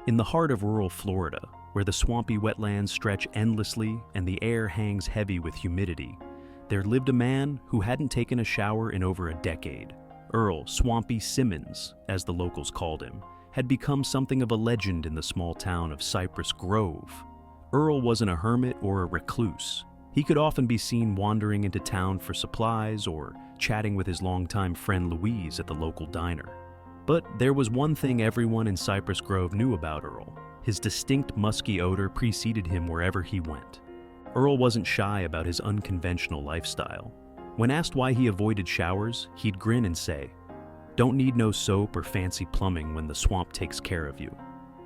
In the heart of rural Florida, where the swampy wetlands stretch endlessly and the air hangs heavy with humidity, there lived a man who hadn't taken a shower in over a decade. Earl "Swampy" Simmons, as the locals called him, had become something of a legend in the small town of Cypress Grove. Earl wasn't a hermit or a recluse. He could often be seen wandering into town for supplies or chatting with his longtime friend Louise at the local diner. But there was one thing everyone in Cypress Grove knew about Earl. His distinct musky odor preceded him wherever he went. Earl wasn't shy about his unconventional lifestyle. When asked why he avoided showers, he'd grin and say, "Don't need no soap or fancy plumbing when the swamp takes care of you."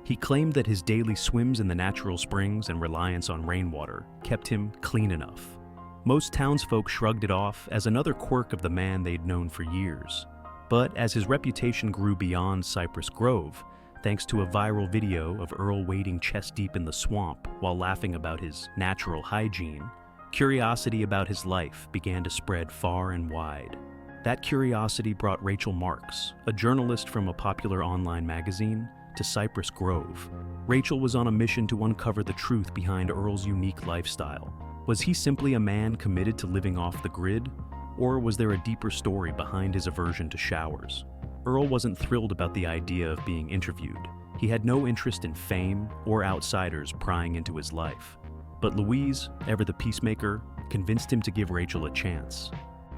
He claimed that his daily swims in the natural springs and reliance on rainwater kept him clean enough. Most townsfolk shrugged it off as another quirk of the man they'd known for years. But as his reputation grew beyond Cypress Grove, thanks to a viral video of Earl wading chest-deep in the swamp while laughing about his natural hygiene, curiosity about his life began to spread far and wide. That curiosity brought Rachel Marks, a journalist from a popular online magazine, to Cypress Grove. Rachel was on a mission to uncover the truth behind Earl's unique lifestyle. Was he simply a man committed to living off the grid? Or was there a deeper story behind his aversion to showers? Earl wasn't thrilled about the idea of being interviewed. He had no interest in fame or outsiders prying into his life. But Louise, ever the peacemaker, convinced him to give Rachel a chance.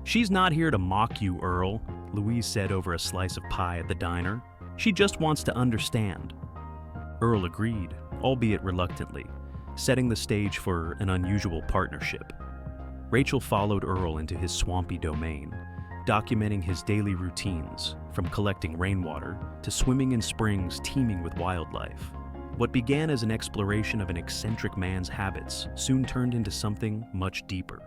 "She's not here to mock you, Earl," Louise said over a slice of pie at the diner. "She just wants to understand." Earl agreed, albeit reluctantly, setting the stage for an unusual partnership. Rachel followed Earl into his swampy domain, documenting his daily routines, from collecting rainwater to swimming in springs teeming with wildlife. What began as an exploration of an eccentric man's habits soon turned into something much deeper.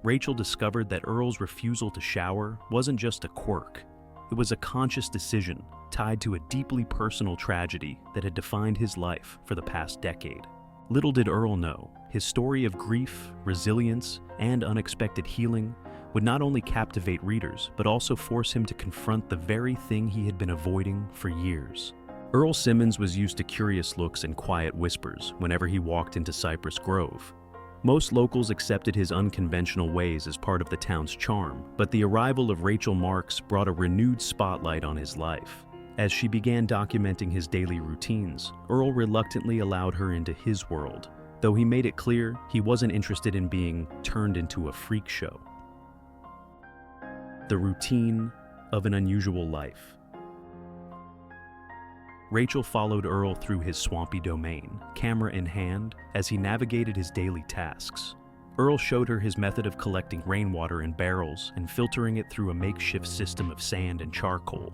Rachel discovered that Earl's refusal to shower wasn't just a quirk. It was a conscious decision tied to a deeply personal tragedy that had defined his life for the past decade. Little did Earl know, his story of grief, resilience, and unexpected healing would not only captivate readers, but also force him to confront the very thing he had been avoiding for years. Earl Simmons was used to curious looks and quiet whispers whenever he walked into Cypress Grove. Most locals accepted his unconventional ways as part of the town's charm, but the arrival of Rachel Marks brought a renewed spotlight on his life. As she began documenting his daily routines, Earl reluctantly allowed her into his world, though he made it clear he wasn't interested in being turned into a freak show. The routine of an unusual life. Rachel followed Earl through his swampy domain, camera in hand, as he navigated his daily tasks. Earl showed her his method of collecting rainwater in barrels and filtering it through a makeshift system of sand and charcoal.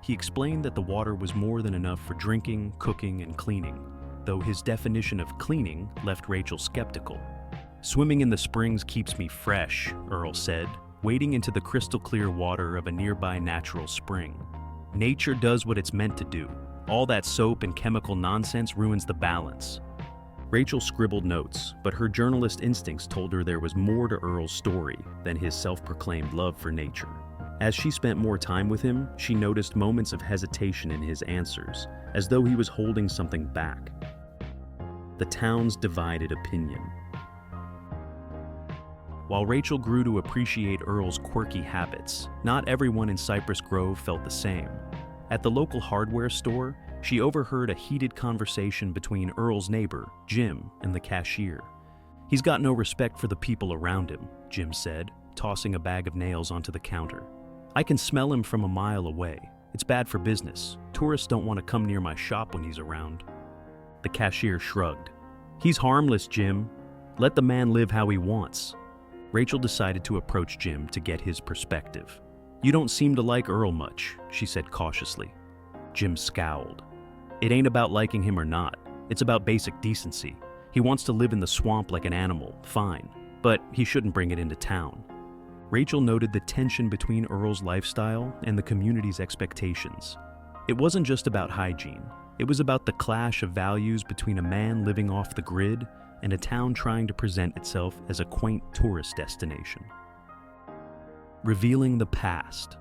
He explained that the water was more than enough for drinking, cooking, and cleaning, though his definition of cleaning left Rachel skeptical. "Swimming in the springs keeps me fresh," Earl said, wading into the crystal-clear water of a nearby natural spring. "Nature does what it's meant to do. All that soap and chemical nonsense ruins the balance." Rachel scribbled notes, but her journalist instincts told her there was more to Earl's story than his self-proclaimed love for nature. As she spent more time with him, she noticed moments of hesitation in his answers, as though he was holding something back. The town's divided opinion. While Rachel grew to appreciate Earl's quirky habits, not everyone in Cypress Grove felt the same. At the local hardware store, she overheard a heated conversation between Earl's neighbor, Jim, and the cashier. "He's got no respect for the people around him," Jim said, tossing a bag of nails onto the counter. "I can smell him from a mile away. It's bad for business. Tourists don't want to come near my shop when he's around." The cashier shrugged. "He's harmless, Jim. Let the man live how he wants." Rachel decided to approach Jim to get his perspective. "You don't seem to like Earl much," she said cautiously. Jim scowled. "It ain't about liking him or not. It's about basic decency. He wants to live in the swamp like an animal, fine, but he shouldn't bring it into town." Rachel noted the tension between Earl's lifestyle and the community's expectations. It wasn't just about hygiene. It was about the clash of values between a man living off the grid and a town trying to present itself as a quaint tourist destination. Revealing the past.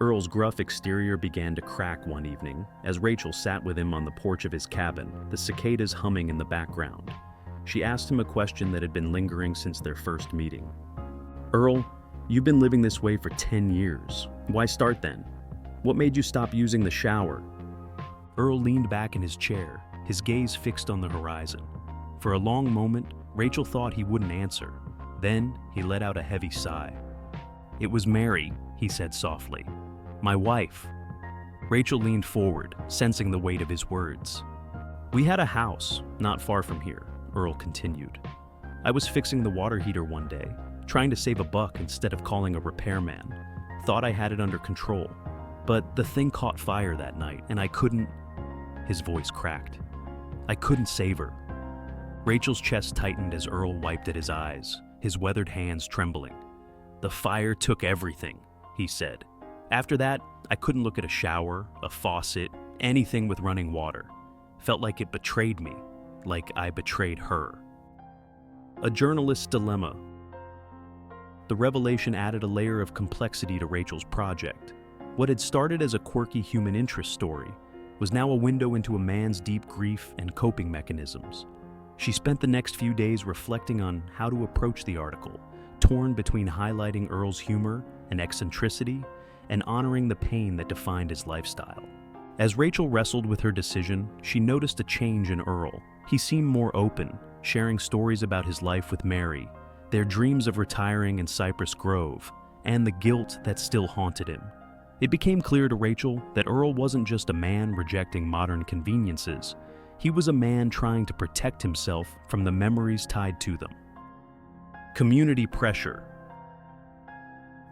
Earl's gruff exterior began to crack one evening as Rachel sat with him on the porch of his cabin, the cicadas humming in the background. She asked him a question that had been lingering since their first meeting. "Earl, you've been living this way for 10 years. Why start then? What made you stop using the shower?" Earl leaned back in his chair, his gaze fixed on the horizon. For a long moment, Rachel thought he wouldn't answer. Then he let out a heavy sigh. "It was Mary," he said softly. "My wife." Rachel leaned forward, sensing the weight of his words. "We had a house not far from here," Earl continued. "I was fixing the water heater one day, trying to save a buck instead of calling a repairman. Thought I had it under control. But the thing caught fire that night, and I couldn't—" His voice cracked. "I couldn't save her." Rachel's chest tightened as Earl wiped at his eyes, his weathered hands trembling. "The fire took everything," he said. "After that, I couldn't look at a shower, a faucet, anything with running water. Felt like it betrayed me, like I betrayed her." A journalist's dilemma. The revelation added a layer of complexity to Rachel's project. What had started as a quirky human interest story was now a window into a man's deep grief and coping mechanisms. She spent the next few days reflecting on how to approach the article, torn between highlighting Earl's humor and eccentricity and honoring the pain that defined his lifestyle. As Rachel wrestled with her decision, she noticed a change in Earl. He seemed more open, sharing stories about his life with Mary, their dreams of retiring in Cypress Grove, and the guilt that still haunted him. It became clear to Rachel that Earl wasn't just a man rejecting modern conveniences. He was a man trying to protect himself from the memories tied to them. Community pressure.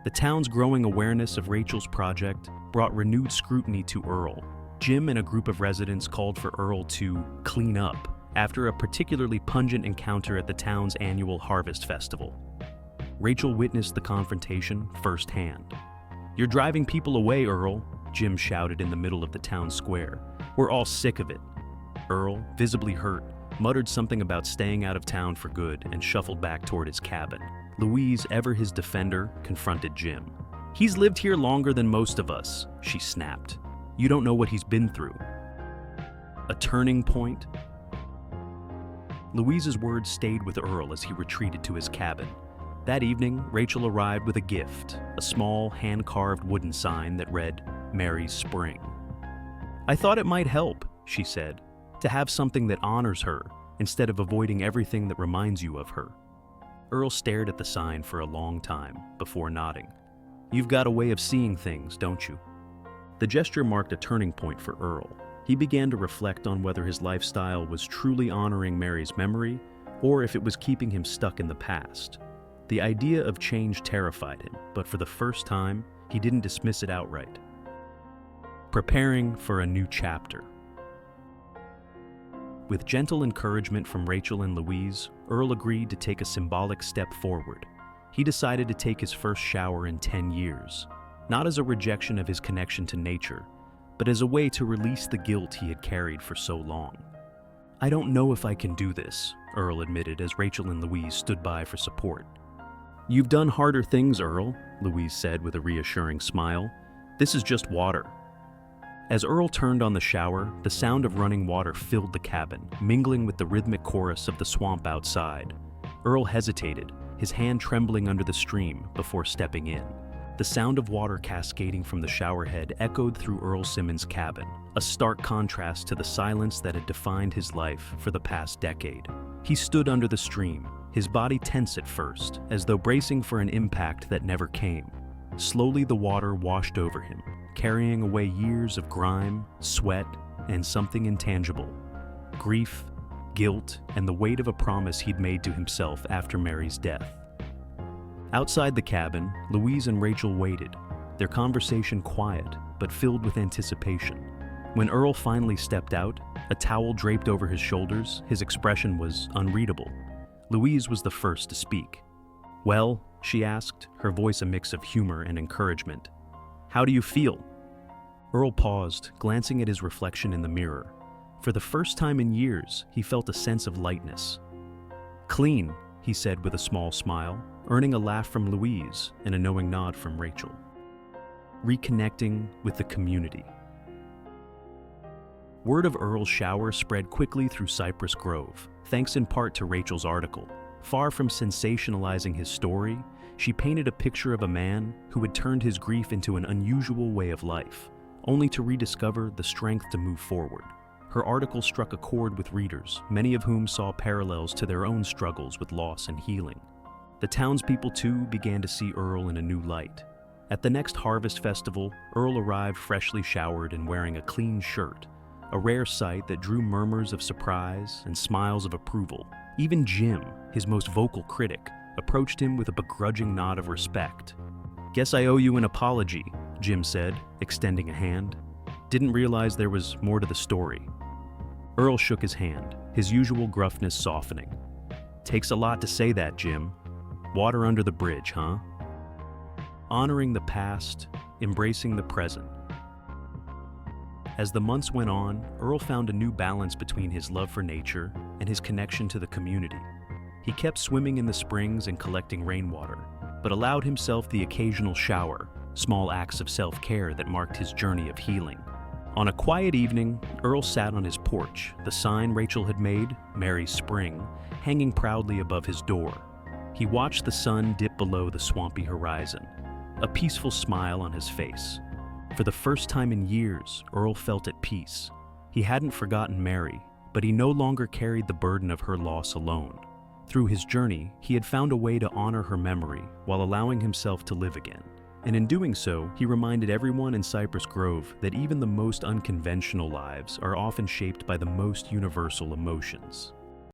The town's growing awareness of Rachel's project brought renewed scrutiny to Earl. Jim and a group of residents called for Earl to clean up after a particularly pungent encounter at the town's annual Harvest Festival. Rachel witnessed the confrontation firsthand. "You're driving people away, Earl," Jim shouted in the middle of the town square. "We're all sick of it." Earl, visibly hurt, muttered something about staying out of town for good and shuffled back toward his cabin. Louise, ever his defender, confronted Jim. "He's lived here longer than most of us," she snapped. "You don't know what he's been through." A turning point? Louise's words stayed with Earl as he retreated to his cabin. That evening, Rachel arrived with a gift, a small, hand-carved wooden sign that read, "Mary's Spring." "I thought it might help," she said, "to have something that honors her instead of avoiding everything that reminds you of her." Earl stared at the sign for a long time before nodding. "You've got a way of seeing things, don't you?" The gesture marked a turning point for Earl. He began to reflect on whether his lifestyle was truly honoring Mary's memory or if it was keeping him stuck in the past. The idea of change terrified him, but for the first time, he didn't dismiss it outright. Preparing for a new chapter. With gentle encouragement from Rachel and Louise, Earl agreed to take a symbolic step forward. He decided to take his first shower in 10 years, not as a rejection of his connection to nature, but as a way to release the guilt he had carried for so long. "I don't know if I can do this," Earl admitted as Rachel and Louise stood by for support. "You've done harder things, Earl," Louise said with a reassuring smile. "This is just water." As Earl turned on the shower, the sound of running water filled the cabin, mingling with the rhythmic chorus of the swamp outside. Earl hesitated, his hand trembling under the stream, before stepping in. The sound of water cascading from the showerhead echoed through Earl Simmons' cabin, a stark contrast to the silence that had defined his life for the past decade. He stood under the stream, his body tense at first, as though bracing for an impact that never came. Slowly the water washed over him, carrying away years of grime, sweat, and something intangible. Grief, guilt, and the weight of a promise he'd made to himself after Mary's death. Outside the cabin, Louise and Rachel waited, their conversation quiet but filled with anticipation. When Earl finally stepped out, a towel draped over his shoulders, his expression was unreadable. Louise was the first to speak. "Well," she asked, her voice a mix of humor and encouragement. "How do you feel?" Earl paused, glancing at his reflection in the mirror. For the first time in years, he felt a sense of lightness. "Clean," he said with a small smile, earning a laugh from Louise and a knowing nod from Rachel. reconnecting with the community. Word of Earl's shower spread quickly through Cypress Grove, thanks in part to Rachel's article. Far from sensationalizing his story, she painted a picture of a man who had turned his grief into an unusual way of life, only to rediscover the strength to move forward. Her article struck a chord with readers, many of whom saw parallels to their own struggles with loss and healing. The townspeople, too, began to see Earl in a new light. At the next Harvest Festival, Earl arrived freshly showered and wearing a clean shirt, a rare sight that drew murmurs of surprise and smiles of approval. Even Jim, his most vocal critic, approached him with a begrudging nod of respect. "Guess I owe you an apology," Jim said, extending a hand. "Didn't realize there was more to the story." Earl shook his hand, his usual gruffness softening. "Takes a lot to say that, Jim. Water under the bridge, huh?" Honoring the past, embracing the present. As the months went on, Earl found a new balance between his love for nature and his connection to the community. He kept swimming in the springs and collecting rainwater, but allowed himself the occasional shower, small acts of self-care that marked his journey of healing. On a quiet evening, Earl sat on his porch, the sign Rachel had made, "Merry Spring," hanging proudly above his door. He watched the sun dip below the swampy horizon, a peaceful smile on his face. For the first time in years, Earl felt at peace. He hadn't forgotten Mary, but he no longer carried the burden of her loss alone. Through his journey, he had found a way to honor her memory while allowing himself to live again. And in doing so, he reminded everyone in Cypress Grove that even the most unconventional lives are often shaped by the most universal emotions.